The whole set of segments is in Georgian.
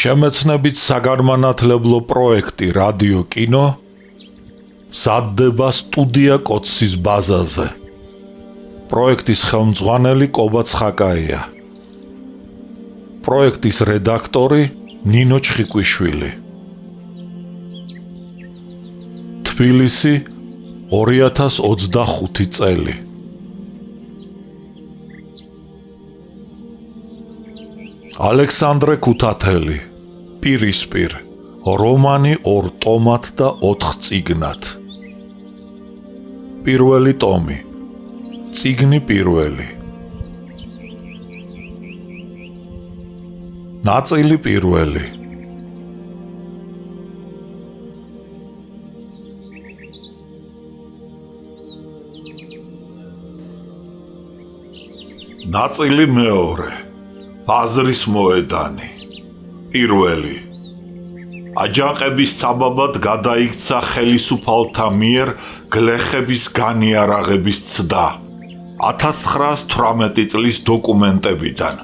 შემეცნებით საგანმანათლებლო პროექტი რადიო კინო მზადდება სტუდია კოცის ბაზაზე. პროექტის ხელმძღვანელი კობა ცხაკაია. პროექტის რედაქტორი ნინო ჩხიკვიშვილი. თბილისი 2025 წელი. ალექსანდრე ქუთათელი, პირისპირ, რომანი 2 ტომად და 4 წიგნად. პირველი ტომი, წიგნი პირველი. ნაწილი პირველი. ნაწილი მეორე. ბაზრის მოედანი. პირველი. აჯანყების საბაბად გადაიქცა ხელისუფალთა მიერ გლეხების განიარაღების ცდა 1918 წლის დოკუმენტებიდან.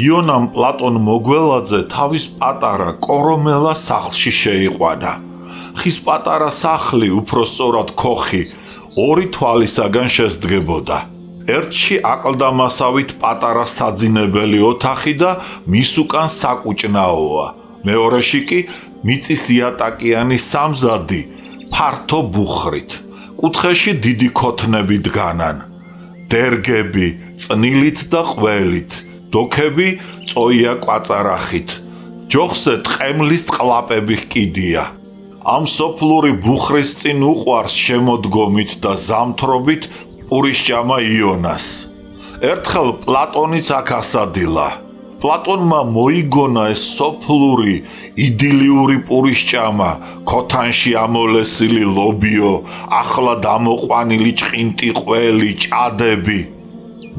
იონამ პლატონ მოგველაძე თავის პატარა კორომელა სახლში შეიყვანა. ხის პატარა სახლი, უფრო სწორად ქოხი, 2 თვალისაგან შესდგებოდა. ერთში აკლდამასავით პატარა საძინებელი ოთახი და მის უკან საკუჭნაოა. მეორეში კი მიწის იატაკიანი სამზადი ფართო ბუხრით. კუთხეში დიდი ქოთნები დგანან. დერგები წნილით და ყველით, დოქები წოია კვაწარახით. ჯოხზე ტყემლის ყლაპები ჰკიდია. ამ სოფლური ბუხრის წინ უყვარს შემოდგომით და ზამთრობით პურისჭამა იონას. ერთხელ პლატონიც აქ ასადილა. პლატონმა მოიგონა ეს სოფლური, იდილიური პურისჭამა, ქოთანში ამოლესილი ლობიო, ახლა დამოყვანილი ჭყინტი ყველი, ჭადები.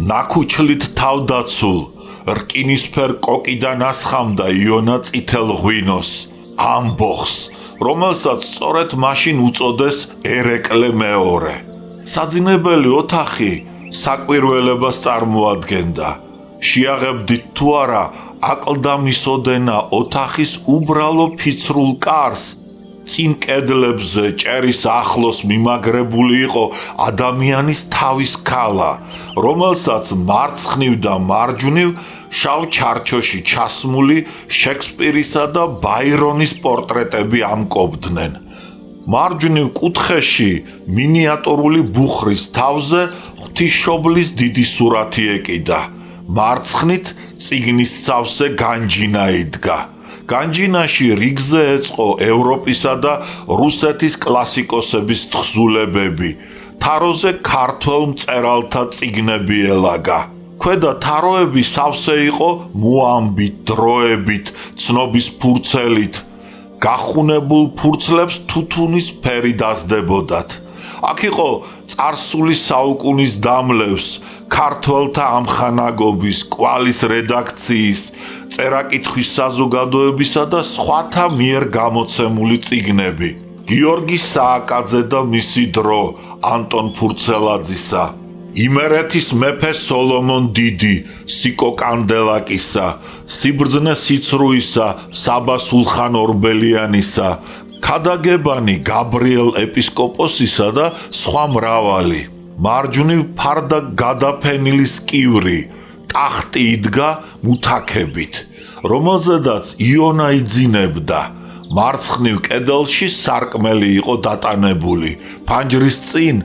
ნაქუჩლით თავდაცულ, რკინისფერ კოკიდან ასხამდა იონა წითელ ღვინოს, ამბოხს, რომელსაც სწორედ მაშინ უწოდეს ერეკლე მეორე. საძინებელი ოთახი საკვირველებას წარმოადგენდა. შეაღებდით თუ არა აკლდამისოდენა ოთახის უბრალო ფიცრულ კარს, წინ კედლებზე ჭერის ახლოს მიმაგრებული იყო ადამიანის თავის ქალა, რომელსაც მარცხნივ და მარჯვნივ შავ ჩარჩოში ჩასმული შექსპირისა და ბაირონის პორტრეტები ამკობდნენ. მარჯვნივ კუთხეში მინიატურული ბუხრის თავზე ღვთისმშობლის დიდი სურათი ეკიდა. მარცხნით წიგნის სავსე განჯინა იდგა. განჯინაში რიგზე ეწყო ევროპისა და რუსეთის კლასიკოსების თხზულებები. თაროზე ქართველ მწერალთა წიგნები ელაგა. ქვედა თაროები სავსე იყო მოამბით, დროებით, ცნობის ფურცელით. გახუნებულ ფურცლებს თუთუნის ფერი დასდებოდათ. აქ იყო წარსული საუკუნის დამლევს, ქართველთა ამხანაგობის, კვალის რედაქციის, წერა-კითხვის საზოგადოებისა და სხვათა მიერ გამოცემული წიგნები. გიორგი სააკაძე და მისი დრო, ანტონ ფურცელაძისა, იმერეთის მეფე სოლომონ დიდი, სიკო კანდელაკისა, სიბრძნე სიცრუისა, საბა სულხან ორბელიანისა, ქადაგებანი გაბრიელ ეპისკოპოსისა და სხვა მრავალი. მარჯვნივ ფარდა გადაფენილი სკივრი, ტახტი იდგა მუთაქებით, რომელზედაც იონა იძინებდა. მარცხნივ კედელში სარკმელი იყო დატანებული. ფანჯრის წინ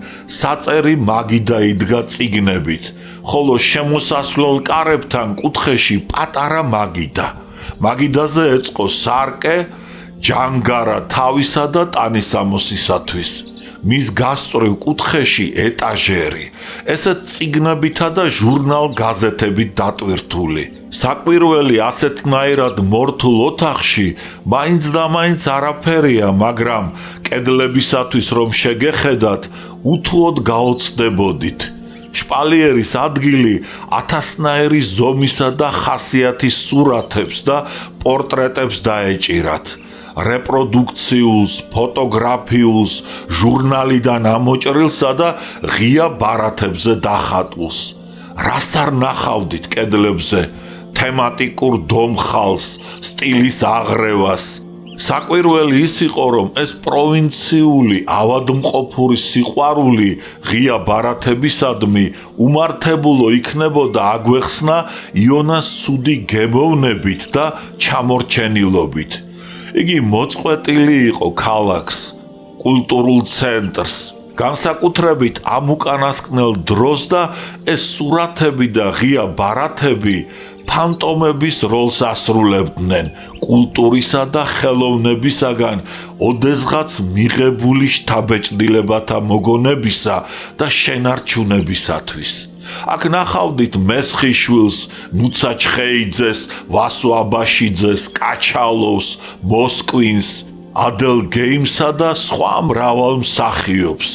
საწერი მაგიდა იდგა წიგნებით, ხოლო შემოსასვლელ კარებთან კუთხეში პატარა მაგიდა. მაგიდაზე ეწყო სარკე, ჯანგარა თავისა და ტანისამოსისათვის. მის გასწვრივ კუთხეში ეტაჟერი, ესეც წიგნებითა და ჟურნალ-გაზეთებით დატვირთული. საკვირველი ასეთნაირად მორთულ ოთახში მაინც და მაინც არაფერია, მაგრამ კედლებისათვის რომ შეგეხედათ, უთუოდ გაოცდებოდით. შპალიერის ადგილი 1000-ნაირი ზომისა და ხასიათის სურათებს და პორტრეტებს დაეჭირათ. რეპროდუქციულს, ფოტოგრაფიულს, ჟურნალიდან ამოჭრილსა და ღია ბარათებზე დახატულს. რას არ ნახავდით კედლებზე? თემატიკურ დომხალს, სტილის აღრევას. საკვირველი ის იყო, რომ ეს პროვინციული ავადმყოფური სიყვარული ღია ბარათებისადმი უმართებულო იქნებოდა აგვეხსნა იონას ცუდი გემოვნებით და ჩამორჩენილობით. იგი მოწყვეტილი იყო ქალაქს, კულტურულ ცენტრს, განსაკუთრებით ამ უკანასკნელ დროს და ეს სურათები და ღია ბარათები ფანტომების როლს ასრულებდნენ კულტურისა და ხელოვნებისაგან ოდესღაც მიღებული შთაბეჭდილებათა მოგონებისა და შენარჩუნებისათვის. აქ ნახავდით მესხიშვილს, ნუცა ჩხეიძეს, ვასო აბაშიძეს, კაჩალოვს, მოსკვინს, ადელ გეიმსა და სხვა მრავალ მსახიობს,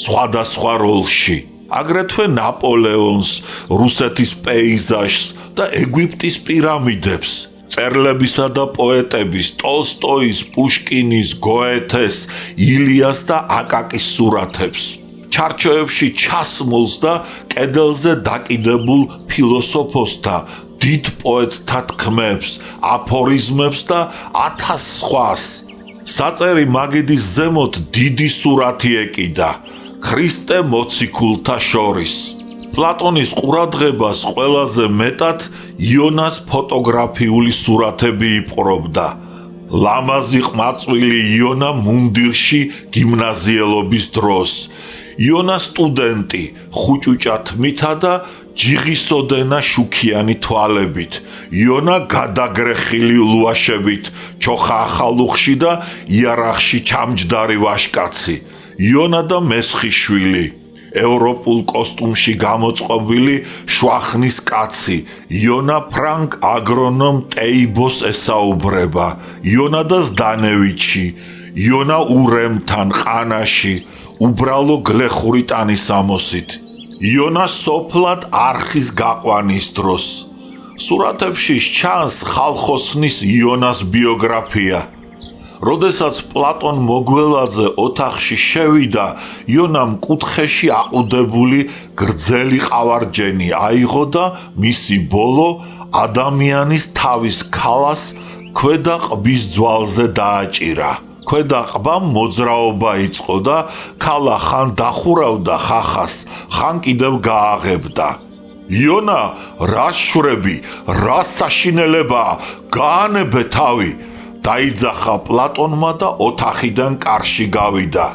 სხვადასხვა როლში. აგრეთვე ნაპოლეონს, რუსეთის პეიზაჟს და ეგვიპტის პირამიდებს, წერლებისა და პოეტების, ტოლსტოის, პუშკინის, გოეთეს, ილიას და აკაკის სურათებს. ჩარჩოებში ჩასმულს და კედელზე დაკიდებულ ფილოსოფოსთა, დიდ პოეტთა თქმებს, აფორიზმებს და 1000 სხვას. საწერი მაგიდის ზემოთ დიდი სურათი ეკიდა, ქრისტე მოციქულთა შორის. პლატონის ყურადღებას ყველაზე მეტად იონას ფოტოგრაფიული სურათები იპყრობდა. ლამაზი ყმაწვილი იონა მუნდირში გიმნაზიელობის დროს. იონა სტუდენტი, ხუჭუჭა თმითა და ჯიღისოდენა შუქიანი თვალებით. იონა გადაგრეხილი ლუაშებით, ჩოხა ახალუხში და იარაღში ჩამჯდარი ვაშკაცი. იონა და მესხიშვილი, ევროპულ კოსტუმში გამოწყობილი შვახნის კაცი. იონა ფრანკ აგრონომ ტეიბოს ესაუბრება. იონა და ზდანევიჩი, იონა ურემთან ყანაში, უბრალო გლეხური ტანისამოსით. იონა სოფლად არხის გაყვანის დროს. სურათებში ჩანს ხალხოსნის იონას ბიოგრაფია. როდესაც პლატონ მოგველაძე ოთახში შევიდა, იონამ კუთხეში აყუდებული გრძელი ყავარჯენი აიღო და მისი ბოლო ადამიანის თავის ქალას ქვედა ყბის ძვალზე დააჭირა. ქვედა ყბამ მოძრაობა იწყო და ქალა ხან დახურავდა ხახას, ხან კიდევ გააღებდა. იონა, რა შვრები, რა საშინელება, გაანებე თავი. დაიძახა პლატონმა და ოთახიდან კარში გავიდა.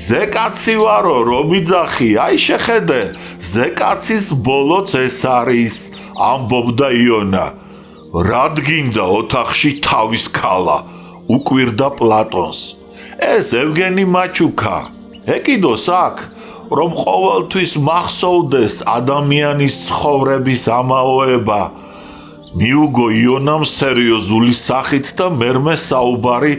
ზეკაცი ვარო, რომ იძახი, აი შეხედე, ზეკაცის ბოლოც ეს არის, ამბობდა იონა. რად გინდა ოთახში თავის ქალა? უკვირდა პლატონს. ეს ევგენი მაჩუკა. ეკიდოს აქ, რომ ყოველთვის მახსოვდეს ადამიანის ცხოვრების ამაოება. მიუგო იონამ სერიოზული სახით და მერმე საუბარი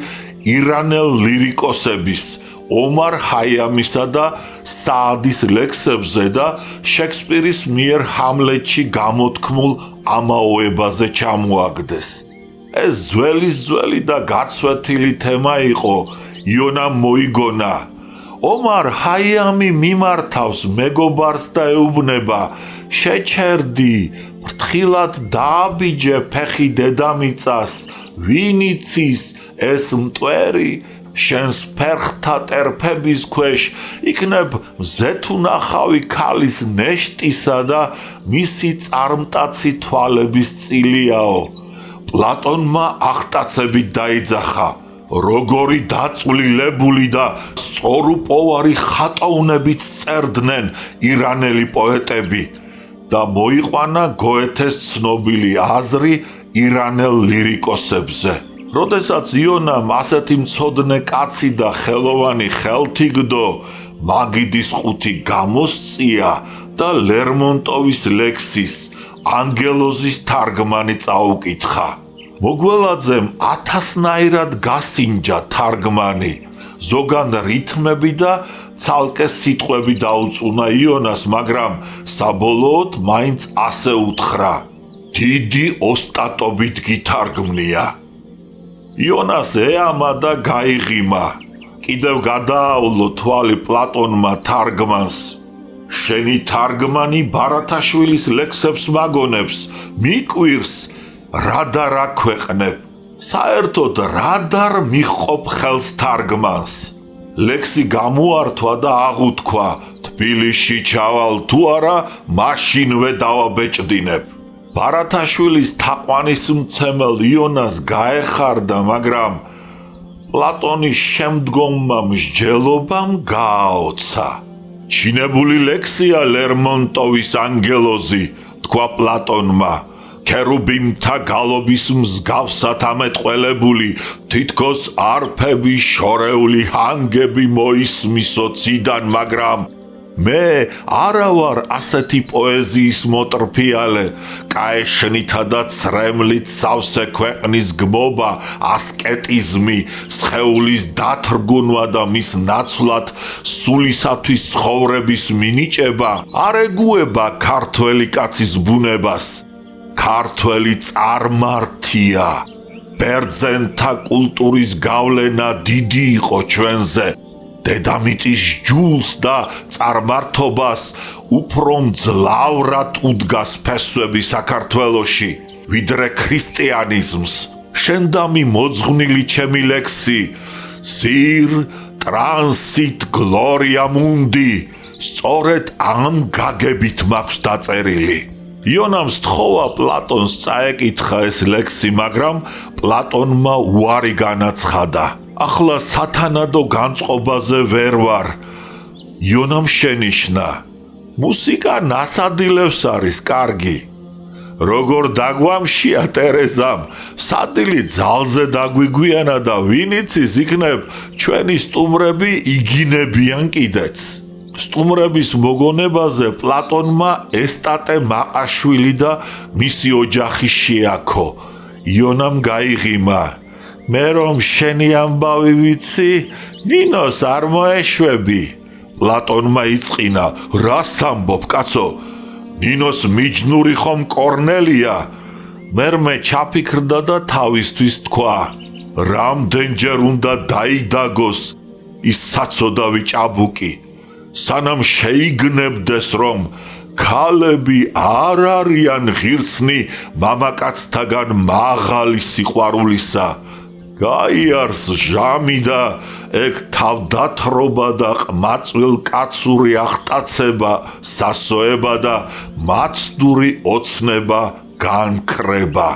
ირანელ ლირიკოსების, ომარ ჰაიამისა და საადის ლექსებზე და შექსპირის მიერ ჰამლეტში გამოთქმულ ამაოებაზე ჩამოაგდეს. ეს ძველი და გაცვეთილი თემა იყო. იონამ მოიგონა. ომარ ჰაიამი მიმართავს მეგობარს და ეუბნება, შეჩერდი, ფრთხილად დააბიჯე ფეხი დედამიწას, ვინ იცის ეს მტვერი შენს ფერხთა ტერფების ქვეშ იქნებ მზეთუნახავი ქალის ნეშტისა და მისი წარმტაცი თვალების წილიაო. პლატონმა ახტაცებით დაიძახა. როგორი დაწვლილებული და სწორუპოვარი ხატოვნებით წერდნენ ირანელი პოეტები და მოიყვანა გოეთეს ცნობილი აზრი ირანელ ლირიკოსებზე. როდესაც იონამ ასეთი მცოდნე კაცი და ხელოვანი ხელთიგდო, მაგიდის ხუთი გამოსწია და ლერმონტოვის ლექსის, ანგელოზის თარგმანი წაუკითხა. მოგველაძემ 1000-ნაირად გასინჯა თარგმანი, ზოგან რითმები და ცალკე სიტყვები დაუწუნა იონას, მაგრამ საბოლოოდ მაინც ასე უთხრა: დიდი ოსტატობით გითარგმნია. იონას ეამა და გაიღიმა. კიდევ გადააავლო თვალი პლატონმა თარგმანს. შენი თარგმანი ბარათაშვილის ლექსებს მაგონებს, მიკვირს, რა და რა ქვეყნებ. საერთოდ რა და მიჰყოფ ხელს თარგმანს. ლექსი გამოართვა და აღუთქვა, თბილისში ჩავალ თუ არა, მაშინვე დავაბეჭდინებ. ბარათაშვილის თაყვანის მცემელ იონას გაეხარდა, მაგრამ პლატონის შემდგომმა მსჯელობამ გააოცა. ჩინებული ლექსია ლერმონტოვის ანგელოზი, თქვა პლატონმა. ქერუბიმთა გალობის მსგავსად ამეტყველებული, თითქოს არფები შორეული ჰანგები მოისმისო ციდან, მაგრამ მე არა ვარ ასეთი პოეზიის მოტრფიალე, კაეშნითა და ცრემლით სავსე ქვეყნის გმობა, ასკეტიზმი, სხეულის დათრგუნვა და მის ნაცვლად სულისათვის ცხოვრების მინიჭება არ ეგუება ქართველი კაცის ბუნებას. ქართველი წარმართია. ბერძენთა კულტურის გავლენა დიდი იყო ჩვენზე. დედამიწის ჯულს და წარმართობას უფრო მძლავრად უდგას ფესვები საქართველოში, ვიდრე ქრისტიანიზმს. შენდამი მოძღვნილი ჩემი ლექსი, სირ ტრანსით გლორია მუნდი, სწორედ ამ გაგებით მაქვს დაწერილი. იონამ სთხოვა პლატონს წაეკითხა ეს ლექსი, მაგრამ პლატონმა უარი განაცხადა. ახლა სათანადო განწყობაზე ვერ ვარ. იონამ შენიშნა, მუსიკა ნასადილებს არის კარგი. როგორ დაგვამშია ტერეზამ, სადილი ძალზე დაგვიგვიანა და ვინ იცის, იქნებ ჩვენი სტუმრები იგინებიან კიდეც. სტუმრების მოგონებაზე პლატონმა ესტატე მაყაშვილი და მისი ოჯახი შეაქო. იონამ გაიღიმა, მე რომ შენი ამბავი ვიცი, ნინოს არ მოეშვები. პლატონმა იწყინა, რას ამბობ კაცო? ნინოს მიჯნური ხომ კორნელია? მერმე ჩაფიქრდა და თავისთვის თქვა, რამდენჯერ უნდა დაიდაგოს ის საცოდავი ჭაბუკი, სანამ შეიგნებდეს, რომ ქალები არ არიან ღირსნი მამაკაცთაგან მაღალი სიყვარულისა. გაიარს ჟამი და ეგ თავდათრობა და ყმაწვილ კაცური აღტაცება, სასოება და მაცდური ოცნება განქრება.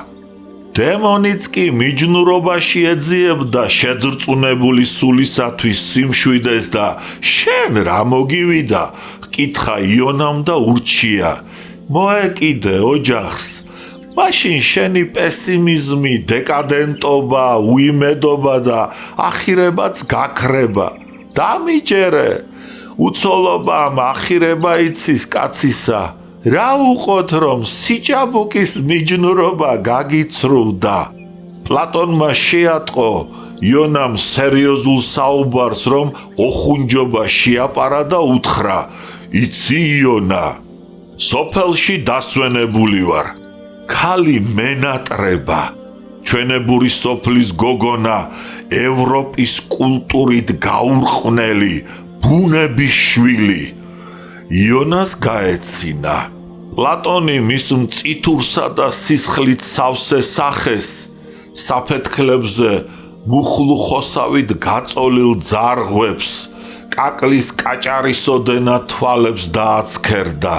დემონიც კი მიჯნურობაში ეძიებდა შეძრწუნებული სულისათვის სიმშვიდეს და შენ რა მოგივიდა? კითხა იონამ და ურჩია, მოეკიდე ოჯახს. მაშინ შენი პესიმიზმი, დეკადენტობა, უიმედობა და ახირებაც გაქრება. დამიჯერე, უცოლობამ ახირება იცის კაცისა. რა უყოთ რომ სიჭაბუკის მიჯნურობა გაგიცრუდა. პლატონმა შეატყო იონამ სერიოზულ საუბარს, რომ ოხუნჯობა შეაპარა და უთხრა, იცი იონა, სოფელში დასვენებული ვარ. ქალი მენატრება, ჩვენებური სოფლის გოგონა, ევროპის კულტურით გაურყვნელი, ბუნების შვილი. იონას გაეცინა. პლატონი მის მწითურსა და სისხლით სავსე სახეს, საფეთქლებზე მუხლუ ხოსავით გაწოლილ ძარღვებს, კაკლის კაჭარისოდენა თვალებს დააცქერდა.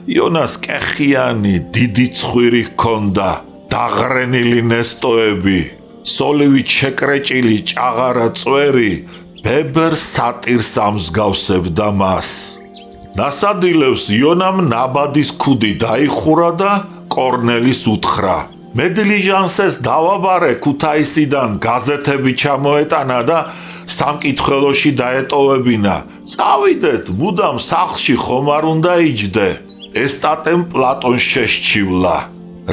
იონას კეხიანი დიდი ცხვირი ჰქონდა, დაღრენილი ნესტოები, სოლივით შეკრეჭილი ჭაღარა წვერი ბებერ სატირს ამსგავსებდა მას. ნასადილებს იონამ ნაბადის ქუდი დაიხურა და კორნელის უთხრა, მე დილიჟანსეს დავაბარე ქუთაისიდან, გაზეთები ჩამოეტანა და სამკითხველოში დაეტოვებინა. წავიდეთ, მუდამ სახლში ხომ არ უნდა იჯდე. ესტატემ პლატონს შეშჩივლა.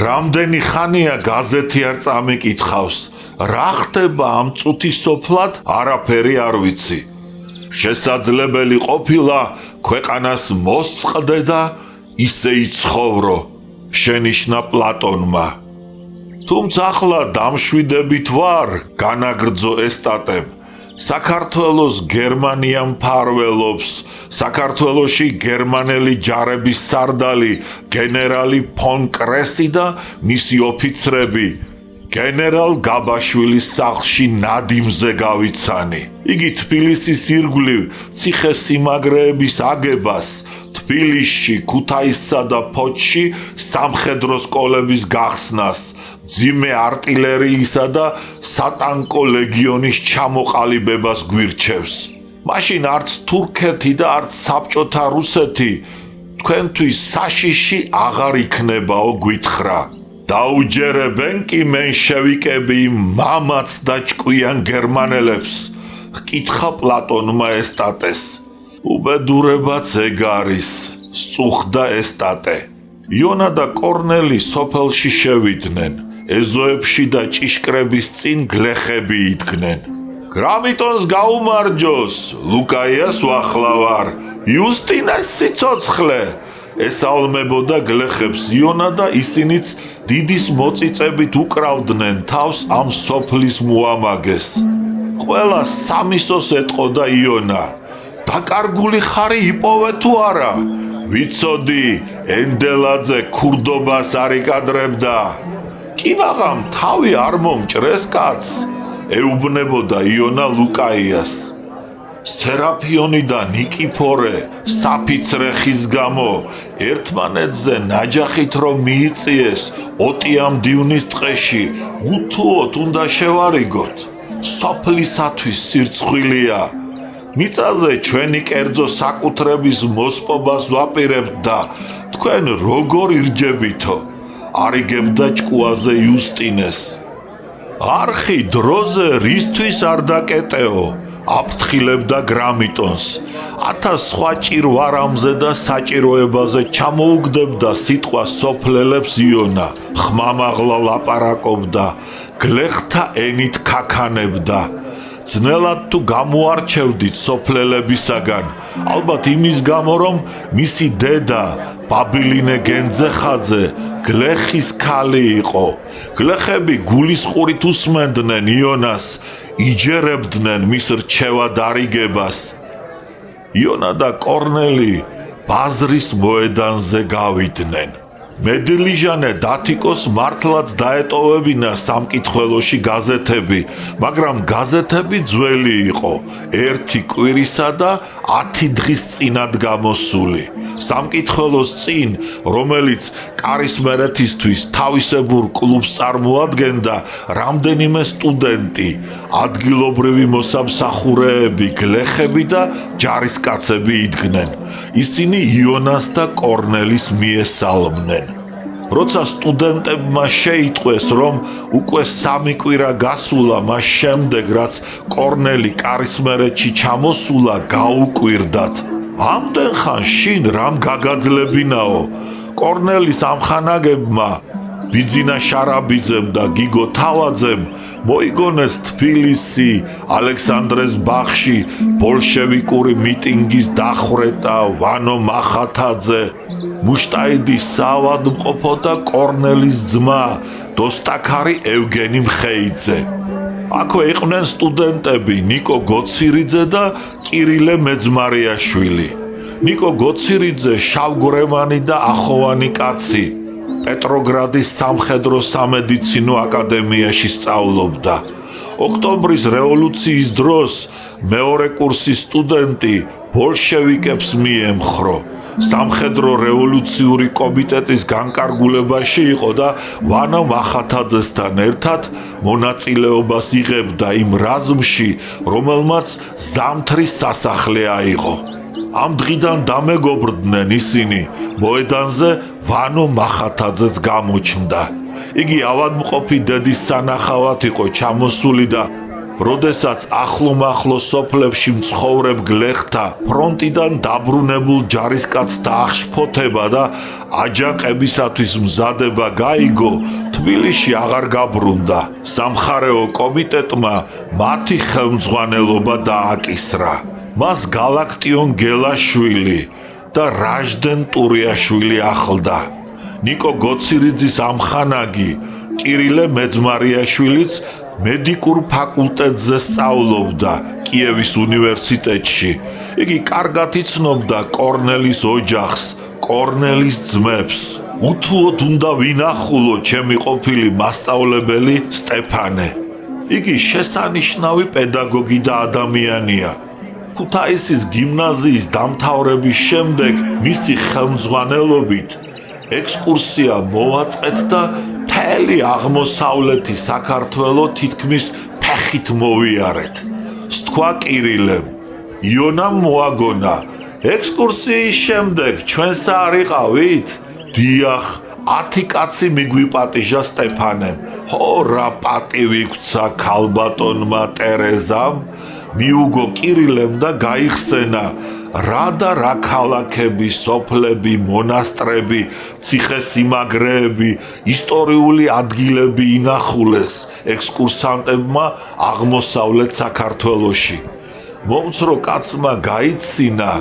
რამდენი ხანია გაზეთი არ წამიკითხავს, რა ხდება ამ წუთის სოფლად, არაფერი არ ვიცი. შესაძლებელი ყოფილა ქვეყანას მოსწყდე და ისე იცხოვრო, შენიშნა პლატონმა. თუმცა ახლა დამშვიდებით ვარ, განაგრძო ესტატემ. საქართველოს გერმანია მფარველობს, საქართველოში გერმანელი ჯარების სარდალი გენერალი ფონ კრესი და მისი ოფიცრები გენერალ გაბაშვილის სახლში ნადიმზე გავიცანი. იგი თბილისის ირგვლივ ციხესიმაგრეების აგებას, თბილისში, ქუთაისსა და ფოთში სამხედრო სკოლების გახსნას, ძიმე არტილერიისა და სატანკო ლეგიონის ჩამოყალიბებას გვირჩევს. მაშინ არც თურქეთი და არც საბჭოთა რუსეთი თქვენთვის საშიში აღარ იქნებაო გვითხრა. დაუჯერებენ კი მენშევიკები მამაც და ჭკვიან გერმანელებს, ჰკითხა პლატონმა ესტატეს. უბედურებაც ეგ არის, სწუხდა ესტატე. იონა და კორნელი სოფელში შევიდნენ. ეზოებში და ჭიშკრების წინ გლეხები იდგნენ. გრამიტონს გაუმარჯოს, ლუკაიას ვახლავარ, იუსტინას სიცოცხლე. ესალმებოდა გლეხებს იონა და ისინიც დიდის მოწიწებით უკრავდნენ თავს ამ სოფლის მოამაგეს. ყველა სამისოს ეტყოდა იონა. დაკარგული ხარი იპოვე თუ არა? ვიცოდი, ენდელაძე ქურდობას არ იკადრებდა. კინაღამ თავი არ მომჭრეს კაცს, ეუბნებოდა იონა ლუკაიას. სერაფიონი და ნიკიფორე საფიცრე ხის გამო ერთმანეთზე ნაჯახით რომ მიიწიეს ოტიამ დივნის ტყეში უთუოდ უნდა შევარიგოთ. სოფლისათვის სირცხვილია. მიწაზე ჩვენი კერძო საკუთრების მოსპობას ვაპირებთ და თქვენ როგორ ირჯებითო? არიგებდა ჭკუაზე იუსტინეს. არხი დროზე რისთვის არ დაკეტეო? აფრთხილებდა გრამიტონს. 1000 სხვა ჭირვარამზე და საჭიროებაზე ჩამოუგდებდა სიტყვა სოფლელებს იონა. ხმამაღლა ლაპარაკობდა, გლეხთა ენით ქაქანებდა. ძნელად თუ გამოარჩევდით სოფლელებისაგან, ალბათ იმის გამო რომ მისი დედა ბაბილინე გენძეხაძე გლეხის ქალი იყო. გლეხები გულისყურით უსმენდნენ იონას, იჯერებდნენ მის რჩევა დარიგებას. იონა და კორნელი ბაზრის მოედანზე გავიდნენ. მედლიჟანე დათიკოს მართლაც დაეტოვებინა სამკითხველოში გაზეთები, მაგრამ გაზეთები ძველი იყო, 1 კვირისა და 10 დღის წინად გამოსული. სამკითხველოს წინ, რომელიც კარისმერეთისთვის თავისებურ კლუბს წარმოადგენდა, რამდენიმე სტუდენტი, ადგილობრივი მოსამსახურეები, გლეხები და ჯარისკაცები იდგნენ. ისინი იონას და კორნელის მიესალმნენ. როცა სტუდენტებმა შეიტყვეს, რომ უკვე 3 კვირა გასულა მას შემდეგ, რაც კორნელი კარისმერეთში ჩამოსულა, გაუკვირდათ. ამდენ ხან შინ რამ გაგაძლებინაო? კორნელის ამხანაგებმა, ბიძინა შარაბიძემ და გიგო თავაძემ მოიგონეს თბილისი, ალექსანდრეს ბაღში ბოლშევიკური მიტინგის დახვრეტა, ვანო მახათაძე, მუშტაიდი საავადმყოფო და კორნელის ძმა, დოსტაქარი ევგენი მხეიძე. აქვე იყვნენ სტუდენტები ნიკო გოცირიძე და კირილე მეძმარიაშვილი. ნიკო გოცირიძე შავგვრემანი და ახოვანი კაცი, პეტროგრადის სამხედრო სამედიცინო აკადემიაში სწავლობდა. ოქტომბრის რევოლუციის დროს მეორე კურსის სტუდენტი ბოლშევიკებს მიემხრო. სამხედრო რევოლუციური კომიტეტის განკარგულებაში იყო და ვანო მახათაძესთან ერთად მონაწილეობას იღებდა იმ რაზმში, რომელმაც ზამთრის სასახლე აიღო. ამ დღიდან დამეგობრდნენ ისინი, მოედანზე ვანო მახათაძეც გამოჩნდა. იგი ავადმყოფი დედის სანახავად იყო ჩამოსული და როდესაც ახლომახლო სოფლებში მცხოვრებ გლეხთა ფრონტიდან დაბრუნებულ ჯარისკაცთა აღშფოთება და აჯანყებისათვის მზადება გაიგო, თბილისში აღარ გაბრუნდა. სამხარეო კომიტეტმა მათი ხელმძღვანელობა დააკისრა. მას გალაქტიონ გელაშვილი და რაჟდენ ტურიაშვილი ახლდა. ნიკო გოცირიძის ამხანაგი კირილე მეძმარიაშვილიც მედიკურ ფაკულტეტზე სწავლობდა, კიევის უნივერსიტეტში. იგი კარგად იცნობდა კორნელის ოჯახს, კორნელის ძმებს. უთუოდ უნდა ვინახულო ჩემი ყოფილი მასწავლებელი სტეფანე. იგი შესანიშნავი პედაგოგი და ადამიანია. ქუთაისის გიმნაზიის დამთავრების შემდეგ მისი ხელმძღვანელობით ექსკურსია მოვაწყეთ და მთელი აღმოსავლეთი საქართველო თითქმის ფეხით მოვიარეთ. სთქვა კირილემ, იონამ მოაგონა, ექსკურსიის შემდეგ ჩვენს არ იყავით? დიახ, 10 კაცი მიგვიპატიჟა სტეფანემ. ხო, რა პატივი გვცა ქალბატონმა ტერეზამ, მიუგო კირილემ და გაიხსენა რა და რა ქალაქები, სოფლები, მონასტრები, ციხესიმაგრეები, ისტორიული ადგილები ინახულეს ექსკურსანტებმა აღმოსავლეთ საქართველოში. მომცრო კაცმა გაიცინა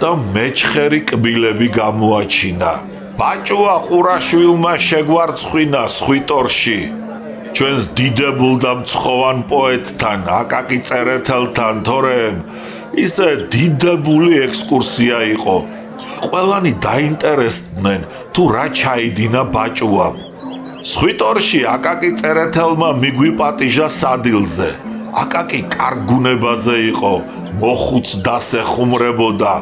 და მეჩხერი კბილები გამოაჩინა. ბაჭუა ყურაშვილმა შეგვარცხინა სხვითორში. ჩვენს დიდებულ და მცხოვან პოეტთან, აკაკი წერეთელთან, თორემ ისე დიდებული ექსკურსია იყო. ყველანი დაინტერესდნენ თუ რა ჩაიდინა ბაჭუამ. სხვითორში აკაკი წერეთელმა მიგვიპატიჟა სადილზე. აკაკი კარგ გუნებაზე იყო, მოხუც დასეხუმრებოდა.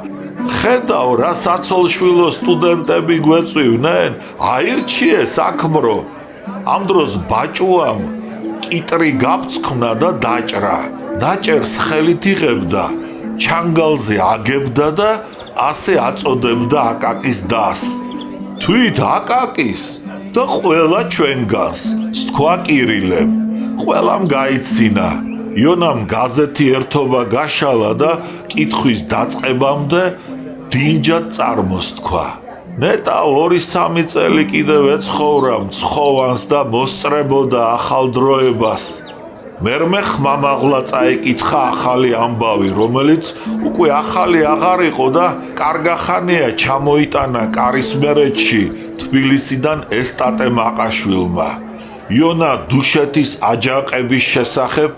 ხედავ რა საცოლშვილო სტუდენტები გვეწვივნენ, აირჩიე საქმრო. ამ დროს ბაჭუამ კიტრი გაფწქნა და დაჭრა. დაჭერს ხელით იღებდა, ჩანგალზე აგებდა და ასე აწოდებდა აკაკის დას. თვით აკაკის და ყველა ჩვენგანს, სთქვა კირილემ. ყველამ გაიცინა. იონამ გაზეთი ერთობა გაშალა და კითხვის დაწყებამდე დინჯად წარმოსთქვა. ნეტა 2-3 წელი კიდევ ეცხოვრა მცხოვანს და მოსწრებოდა ახალ დროებას. მერმე ხმამაღლა წაეკითხა ახალი ამბავი, რომელიც უკვე ახალი აღარ იყო და კარგახანია ჩამოიტანა კარისმერეთში თბილისიდან ესტატე მაყაშვილმა. იონა დუშეთის აჯანყების შესახებ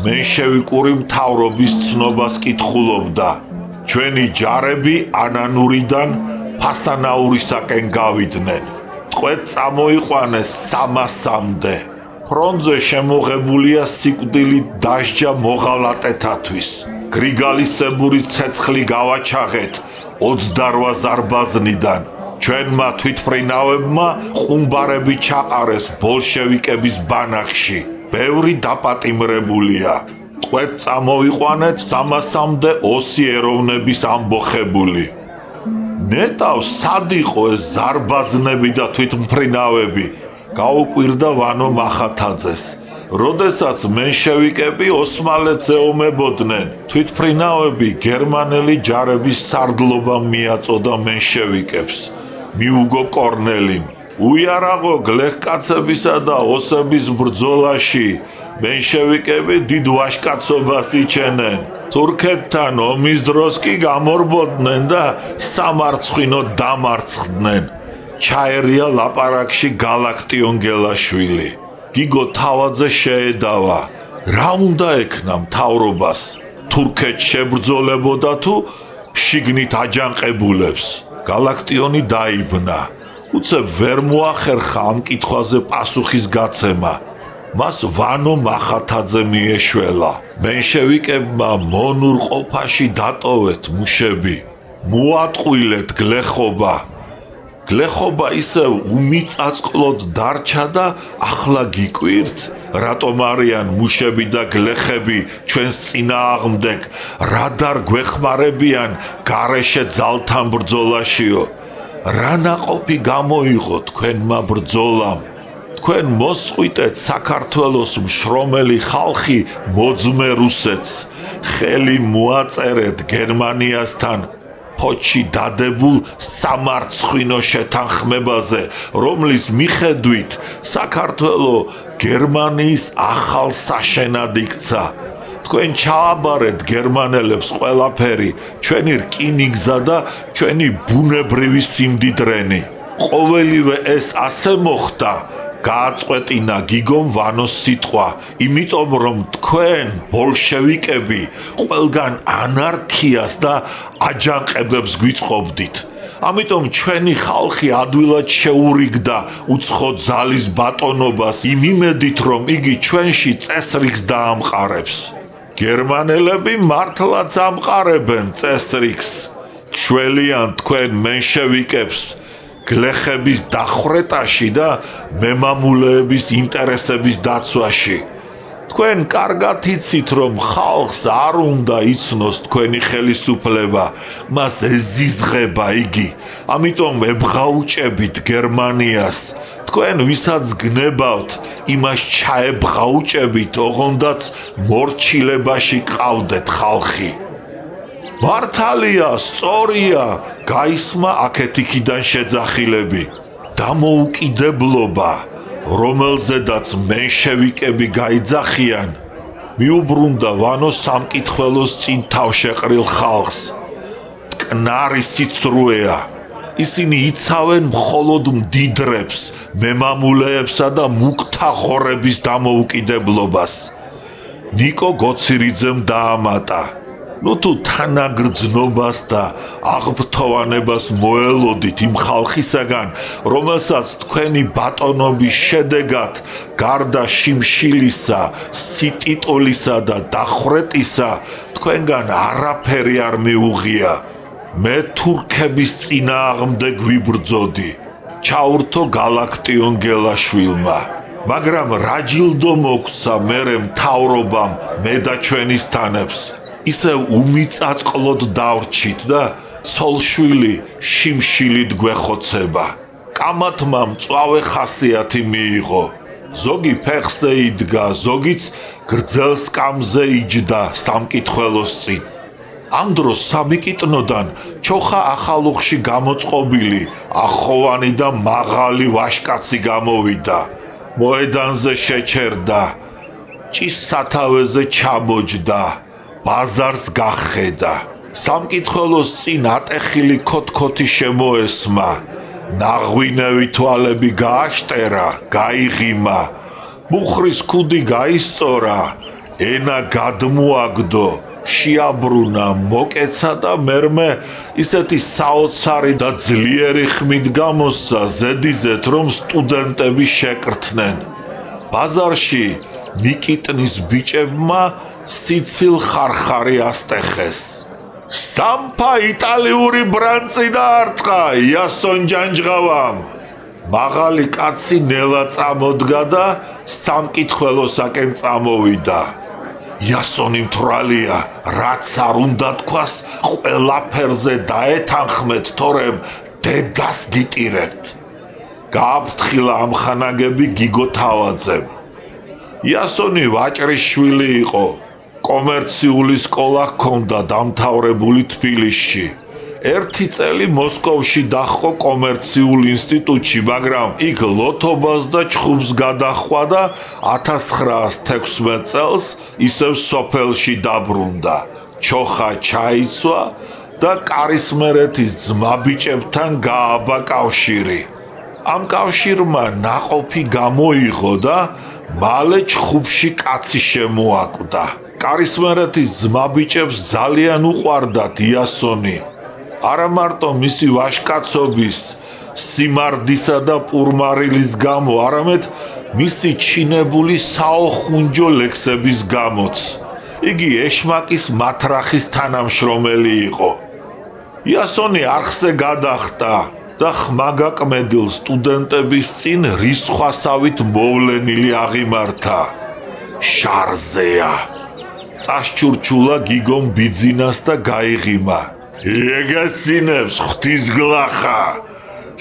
მენშევიკური მთავრობის ცნობას კითხულობდა. ჩვენი ჯარები ანანურიდან ფასანაურისაკენ გავიდნენ. ტყვედ წამოიყვანეს 300-მდე. ფრონტზე შემოღებულია სიკვდილით დასჯა მოღალატეთათვის. გრიგალისებური ცეცხლი გავაჩაღეთ 28 ზარბაზნიდან. ჩვენმა თვითმფრინავებმა ხუმბარები ჩაყარეს ბოლშევიკების ბანაკში. ბევრი დაპატიმრებულია. ტყვედ წამოიყვანეთ 300-მდე ოსი ეროვნების ამბოხებული. ნეტავ სად იყო ეს ზარბაზნები და თვითმფრინავები? გაუკვირდა ვანო მახათაძეს. როდესაც მენშევიკები ოსმალეთს ეომებოდნენ, თვითმფრინავები გერმანელი ჯარების სარდლობამ მიაწოდა მენშევიკებს. მიუგო კორნელიმ. უიარაღო გლეხკაცებისა და ოსების ბრძოლაში მენშევიკები დიდ ვაჟკაცობას იჩენენ. თურქეთთან ომის დროს კი გამორბოდნენ და სამარცხვინო დამარცხდნენ. ჩაერია ლაპარაკში გალაქტიონ გელაშვილი. გიგო თავაძე შეედავა. რა უნდა ექნა მთავრობას? თურქეთს შებრძოლებოდა თუ შიგნით აჯანყებულებს? გალაქტიონი დაიბნა. უცებ ვერ მოახერხა ამ კითხვაზე პასუხის გაცემა. მას ვანო მახათაძე მიეშველა. მენშევიკებმა მონურყოფაში დატოვეთ მუშები. მოატყვილეთ გლეხობა. გლეხობა ისევ უმიწაწყლოდ დარჩა და ახლა გიკვირთ? რატომ არიან მუშები და გლეხები ჩვენს წინააღმდეგ? რადარ გვეხმარებიან გარეშე ძალთან ბრძოლაშიო? რა ნაყოფი გამოიღო თქვენმა ბრძოლამ? თქვენ მოსყვიტეთ საქართველოს მშრომელი ხალხი მოძმე რუსეთს. ხელი მოაწერეთ გერმანიასთან ფოჩი დადებულ სამარცხვინო შეთანხმებაზე, რომლის მიხედვით საქართველო გერმანიის ახალ საშენად იქცა. თქვენ ჩააბარეთ გერმანელებს ყველაფერი, ჩვენი რკინიგზა და ჩვენი ბუნებრივი სიმდიდრენი. ყოველივე ეს ასე მოხდა გააწყვეტინა გიგომ ვანოს სიტყვა, იმიტომ რომ თქვენ ბოლშევიკები ყველგან ანარქიას და აჯანყებებს გვიწყობდით. ამიტომ ჩვენი ხალხი ადვილად შეურიგდა უცხო ძალის ბატონობას იმ იმედით, რომ იგი ჩვენში წესრიგს დაამყარებს. გერმანელები მართლაც ამყარებენ წესრიგს. გშველიან თქვენ მენშევიკებს გლეხების დახვრეტაში და მემამულეების ინტერესების დაცვაში. თქვენ კარგად იცით, რომ ხალხს არ უნდა იცნოს თქვენი ხელისუფლება, მას ეზიზღება იგი. ამიტომ ებღაუჭებით გერმანიას. თქვენ ვისაც გნებავთ, იმას ჩაებღაუჭებით, ოღონდაც მორჩილებაში ყავდეთ ხალხი. მართალია, სწორია, გაისმა აქეთ-იქიდან შეძახილები. დამოუკიდებლობა, რომელზედაც მენშევიკები გაიძახიან, მიუბრუნდა ვანოს სამკითხველოს წინ თავშეყრილ ხალხს. მტკნარი სიცრუეა. ისინი იცავენ მხოლოდ მდიდრებს, მემამულეებსა და მუქთა ღორების დამოუკიდებლობას. ნიკო გოცირიძემ დაამატა. ნუ თუ თანაგრძნობას და აღფრთოვანებას მოელოდით იმ ხალხისაგან, რომელსაც თქვენი ბატონობის შედეგად გარდა შიმშილისა, სიტიტულისა და დახვრეტისა თქვენგან არაფერი არ მიუღია. მე თურქების წინააღმდეგ ვიბრძოდი, ჩაურთო გალაქტიონ გელაშვილმა, მაგრამ რა ჯილდო მოგცა მერე მთავრობამ მე და ჩვენისთანებს. ისევ უმიწაწყლოდ დავრჩით და ცოლშვილი შიმშილით გვეხოცება. კამათმა მწვავე ხასიათი მიიღო. ზოგი ფეხზე იდგა, ზოგიც გრძელ სკამზე იჯდა სამკითხველოს წინ. ამ დროს სამიკიტნოდან ჩოხა ახალუხში გამოწყობილი, ახოვანი და მაღალი ვაშკაცი გამოვიდა. მოედანზე შეჩერდა, ჭის სათავეზე ჩამოჯდა. ბაზარს გახედა. სამკითხველოს წინ ატეხილი ქოთქოთი შემოესმა. ნაღვინევი თვალები გააშტერა, გაიღიმა. მუხრის ქუდი გაისწორა, ენა გადმოაგდო, შეაბრუნა, მოკეცა და მერმე ისეთი საოცარი და ძლიერი ხმით გამოსცა ზედიზეთ, რომ სტუდენტები შეკრთნენ. ბაზარში მიკიტნის ბიჭებმა სიცილ ხარხარი ასტეხეს. სამფა იტალიური ბრანწი დაარტყა იასონ ჯანჯღავამ. მაღალი კაცი ნელა წამოდგა და სამკითხველოსაკენ წამოვიდა. იასონი მთვრალია, რაც არ უნდა თქვას, ყველაფერზე დაეთანხმეთ, თორემ დედას გიტირებთ. გააფრთხილა ამხანაგები გიგო თავაძემ. იასონი ვაჭრის შვილი იყო. კომერციული სკოლა ჰქონდა დამთავრებული თბილისში. ერთი წელი მოსკოვში დაჰყო კომერციულ ინსტიტუტში, მაგრამ იქ ლოთობას და ჩხუბს გადაჰყვა და 1916 წელს ისევ სოფელში დაბრუნდა. ჩოხა ჩაიცვა და კარისმერეთის ძმაბიჭებთან გააბა კავშირი. ამ კავშირმა ნაყოფი გამოიღო და მალე ჩხუბში კაცი შემოაკვდა. კარისმერეთის ძმაბიჭებს ძალიან უყვარდათ იასონი. არა მარტო მისი ვაჟკაცობის, სიმარდისა და პურმარილის გამო, არამედ მისი ჩინებული საოხუნჯო ლექსების გამოც. იგი ეშმაკის მათრახის თანამშრომელი იყო. იასონი არხზე გადახტა და ხმაგაკმედილ სტუდენტების წინ რისხვასავით მოვლენილი აღიმართა. შარზეა. წასჩურჩულა გიგომ ბიძინას და გაიღიმა. ეგაცინებს ღვთისგლახა.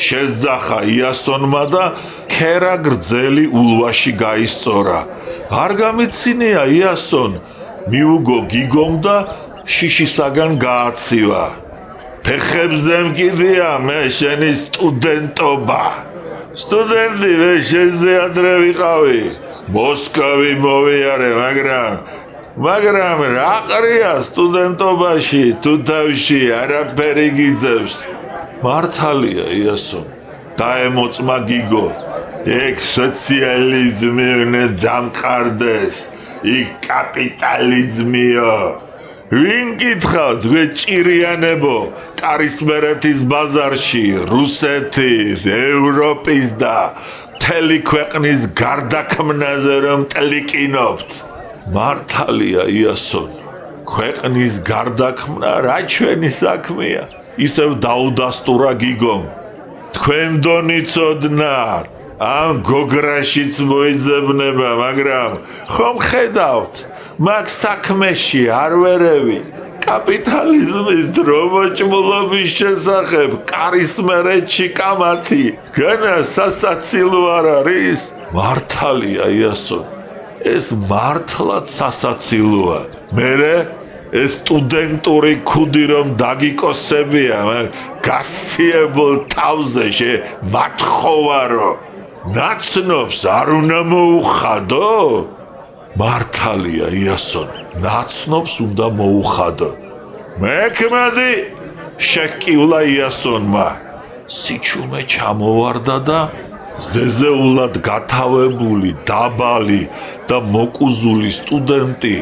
შეძახა იასონმა და ქერა გრძელი ულვაში გაისწორა. არ გამიცინია იასონ, მიუგო გიგომ და შიშისაგან გააცივა. ფეხებზე მკიდია მე შენი სტუდენტობა. სტუდენტი მე შენზე ადრე ვიყავი. მოსკოვი მოვიარე, მაგრამ რა ყრია სტუდენტობაში, თუ თავში არაფერი გიძებს. მართალია იასონ, დაემოწმა გიგო. ეგ სოციალიზმი უნდა დამყარდეს, იქ კაპიტალიზმიო. ვინ გითხავთ, გვეჭირიანებო, კარისმერეთის ბაზარში, რუსეთის, ევროპის და მთელი ქვეყნის გარდაქმნაზე რომ ტლიკინობთ. მართალია იასონ, ქვეყნის გარდაქმნა რა ჩვენი საქმეა? ისევ დაუდასტურა გიგომ. თქვენ დონიცოდნათ, ამ გოგრაშიც მოიძებნება, მაგრამ ხომ ხედავთ, მაგ საქმეში არ ვერევი. კაპიტალიზმის დრომოჭმულობის შესახებ კარისმერეთში კამათი განა სასაცილო არ არის? მართალია იასონ, ეს მართლაც სასაცილოა. მერე ეს სტუდენტური ქუდი რომ დაგიკოსებია, გასიებულ თავზე მათხოვარო. ნაცნობს არ უნდა მოუხადო? მართალია იასონ, ნაცნობს უნდა მოუხადო. მექმედი, შეკიულა იასონმა. სიჩუმე ჩამოვარდა და ზეზეულად გათავებული, დაბალი და მოკუზული სტუდენტი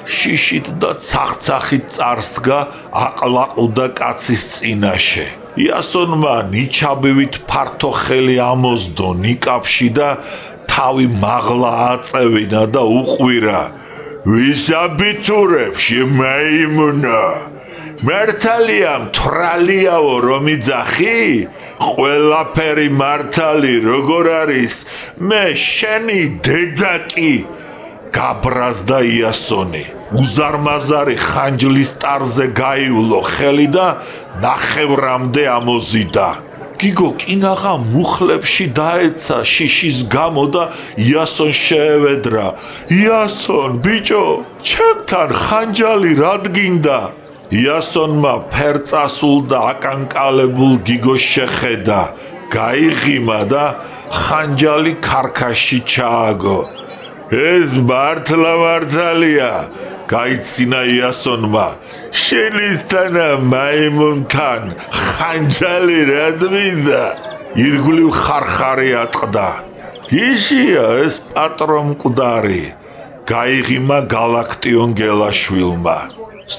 შიშით და ცახცახით წარსდგა აყლაყუდა კაცის წინაშე. იასონმა ნიჩაბივით ფართო ხელი ამოსდო ნიკაპში და თავი მაღლა აწევინა და უყვირა. ვის აბიტურებს, მაიმუნა? მართალია მთრალიაო რომ იძახი? ყველაფერი მართალი როგორ არის? მე შენი დედა კი. გაბრაზდა იასონი. უზარმაზარი ხანჯლის ტარზე გაივლო ხელი და ნახევრამდე ამოზიდა. გიგო კინაღა მუხლებში დაეცა შიშის გამო და იასონ შეევედრა. იასონ, ბიჭო, ჩემთან ხანჯალი რად გინდა? იასონმა ფერწასულ და აკანკალებულ გიგოს შეხედა, გაიღიმა და ხანჯალი ქარქაში ჩააგო. ეს მართლა მართალია, გაიცინა იასონმა. შენისთანა მაიმუნთან ხანჯალი რად მინდა? ირგვლივ ხარხარი ატყდა. გიშია ეს პატრონმკვდარი, გაიღიმა გალაქტიონ გელაშვილმა.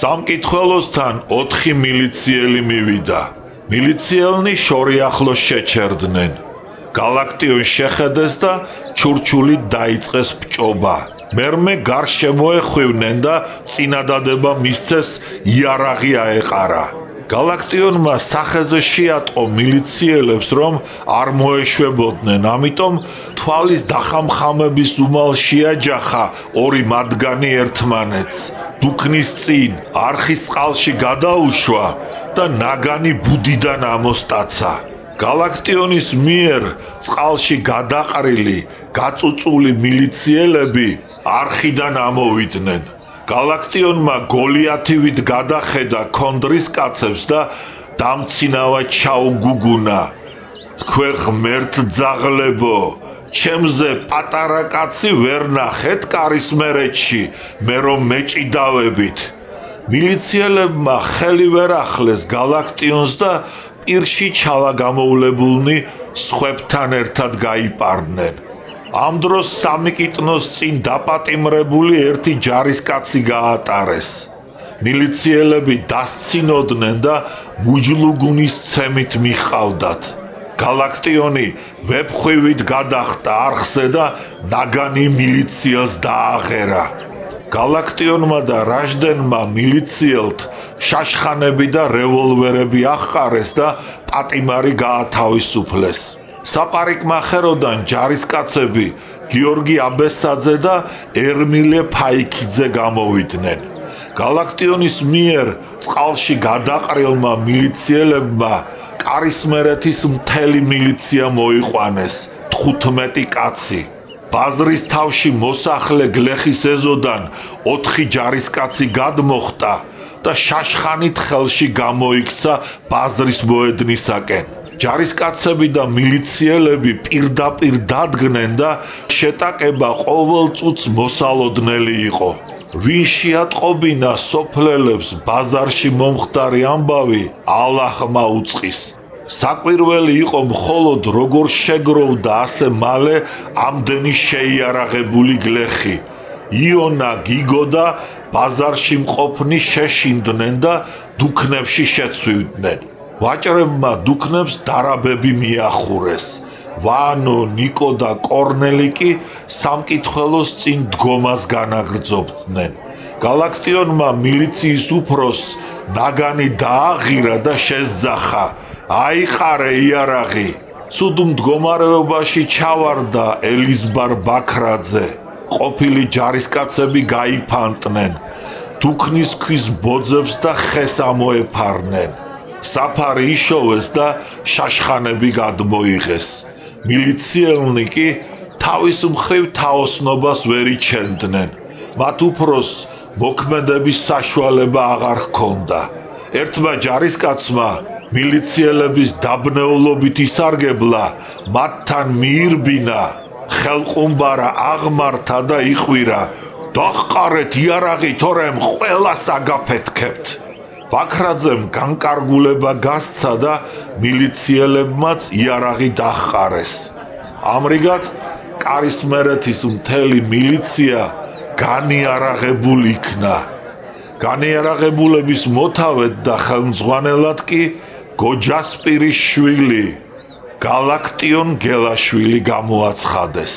სამკითხველოსთან 4 მილიციელი მივიდა. მილიციელნი შორი ახლოს შეჩერდნენ. გალაქტიონ შეხედეს და ჩურჩულით დაიწყეს ბჭობა. მერმე გარშემოეხვივნენ და წინადადება მისცეს იარაღი აეყარა. გალაქტიონმა სახეზე შეატყო მილიციელებს, რომ არ მოეშვებოდნენ, ამიტომ თვალის დახამხამების უმალ შეაჯახა 2 მათგანი ერთმანეთს. დუქნის წინ არხის წყალში გადაუშვა და ნაგანი ბუდიდან ამოსტაცა. გალაქტიონის მიერ წყალში გადაყრილი, გაწუწული მილიციელები არხიდან ამოვიდნენ. გალაქტიონმა გოლიათივით გადახედა კონდრის კაცებს და დამცინავად ჩაუგუგუნა. თქვენ ღმერთ ძაღლებო, ჩემზე პატარა კაცი ვერ ნახეთ კარისმერეთში, მე რომ მეჭიდავებით. მილიციელებმა ხელი ვერ ახლეს გალაქტიონს და პირში ჩალაგამოვლებულნი სხვებთან ერთად გაიპარდნენ. ამ დროს სამიკიტნოს წინ დაპატიმრებული ერთი ჯარისკაცი გაატარეს. მილიციელები დასცინოდნენ და მუჯლუგუნის ცემით მიხავდათ. გალაქტიონი ვებხვივით გადახტა არხზე და ნაგანი მილიციელს დააღერა. გალაქტიონმა და რაჟდენმა მილიციელთ შაშხანები და რევოლვერები აღყარეს და პატიმარი გაათავისუფლეს. საპარიკმახეროდან ჯარისკაცები გიორგი აბესაძე და ერმილე ფაიქიძე გამოვიდნენ. გალაქტიონის მიერ წყალში გადაყრილმა მილიციელებმა კარისმერეთის მთელი მილიცია მოიყვანეს, 15 კაცი. ბაზრის თავში მოსახლე გლეხის ეზოდან 4 ჯარისკაცი გადმოხტა და შაშხანით ხელში გამოიქცა ბაზრის მოედნისაკენ. ჯარისკაცები და მილიციელები პირდაპირ დადგნენ და შეტაკება ყოველ წუთს მოსალოდნელი იყო. ვინ შეატყობინა სოფლელებს ბაზარში მომხდარი ამბავი ალაჰმა უწყის. საკვირველი იყო მხოლოდ როგორ შეგროვდა ასე მალე ამდენი შეიარაღებული გლეხი. იონა, გიგო და ბაზარში მყოფნი შეშინდნენ და დუქნებში შეცვივდნენ. ვაჭრებმა დუქნებს დარაბები მიახურეს. ვანო, ნიკო და კორნელი კი სამკითხველოს წინ დგომას განაგრძობდნენ. გალაქტიონმა მილიციის უფროსს ნაგანი დააღირა და შესძახა. აიყარე იარაღი. ცუდ მდგომარეობაში ჩავარდა ელიზბარ ბაქრაძე. ყოფილი ჯარისკაცები გაიფანტნენ. დუქნის ქვის ბოძებს და ხეს ამოეფარნენ. საფარი იშოვეს და შაშხანები გადმოიღეს. მილიციელნი კი თავის მხრივ თაოსნობას ვერ იჩენდნენ. მათ უფროს მოქმედების საშუალება აღარ ჰქონდა. ერთმა ჯარისკაცმა მილიციელების დაბნეულობით ისარგებლა, მათთან მიირბინა, ხელყუმბარა აღმართა და იყვირა. დაჰყარეთ იარაღი, თორემ ყველას აგაფეთქებთ. ბაქრაძემ განკარგულება გასცა და მილიციელებმაც იარაღი დაჰყარეს. ამრიგად კარისმერეთის მთელი მილიცია განიარაღებულ იქნა. განიარაღებულების მოთავედ და ხელმძღვანელად კი გოჯასპირის შვილი გალაქტიონ გელაშვილი გამოაცხადეს.